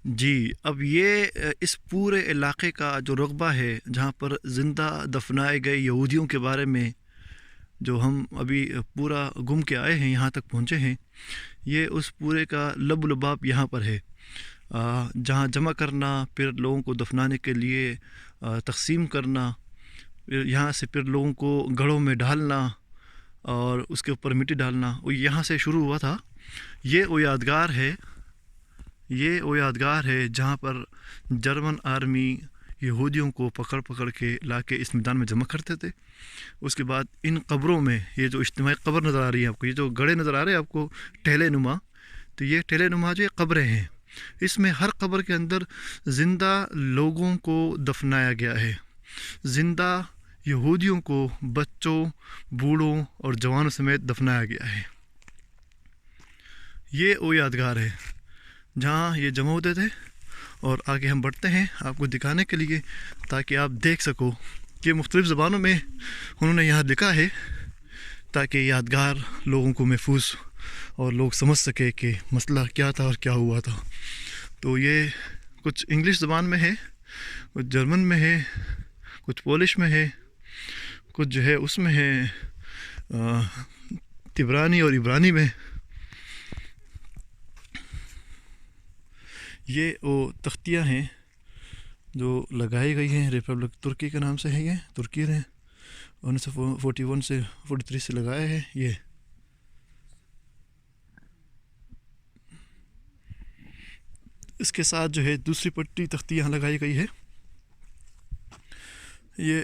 جی، اب یہ اس پورے علاقے کا جو رقبہ ہے جہاں پر زندہ دفنائے گئے یہودیوں کے بارے میں جو ہم ابھی پورا گھوم کے آئے ہیں، یہاں تک پہنچے ہیں، یہ اس پورے کا لب و لباب یہاں پر ہے، جہاں جمع کرنا، پھر لوگوں کو دفنانے کے لیے تقسیم کرنا، پھر یہاں سے پھر لوگوں کو گڑھوں میں ڈالنا اور اس کے اوپر مٹی ڈالنا، وہ یہاں سے شروع ہوا تھا۔ یہ وہ یادگار ہے جہاں پر جرمن آرمی یہودیوں کو پکڑ پکڑ کے لا کے اس میدان میں جمع کرتے تھے۔ اس کے بعد ان قبروں میں یہ جو اجتماعی قبر نظر آ رہی ہے آپ کو، یہ جو گڑھے نظر آ رہے ہیں آپ کو ٹھیلے نما، تو یہ ٹھیلے نما جو یہ قبریں ہیں، اس میں ہر قبر کے اندر زندہ لوگوں کو دفنایا گیا ہے، زندہ یہودیوں کو بچوں، بوڑھوں اور جوانوں سمیت دفنایا گیا ہے۔ یہ وہ یادگار ہے جہاں یہ جمع ہوتے تھے، اور آگے ہم بڑھتے ہیں آپ کو دکھانے کے لیے تاکہ آپ دیکھ سکو کہ مختلف زبانوں میں انہوں نے یہاں لکھا ہے تاکہ یادگار لوگوں کو محفوظ اور لوگ سمجھ سکے کہ مسئلہ کیا تھا اور کیا ہوا تھا۔ تو یہ کچھ انگلش زبان میں ہے، کچھ جرمن میں ہے، کچھ پولش میں ہے، کچھ جو ہے اس میں ہے تبرانی اور عبرانی میں۔ یہ وہ تختیاں ہیں جو لگائی گئی ہیں، ریپبلک ترکی کے نام سے ہے، یہ ترکی نے 1941 سے 43 سے لگایا ہے۔ یہ اس کے ساتھ جو ہے دوسری پٹی تختی یہاں لگائی گئی ہے۔ یہ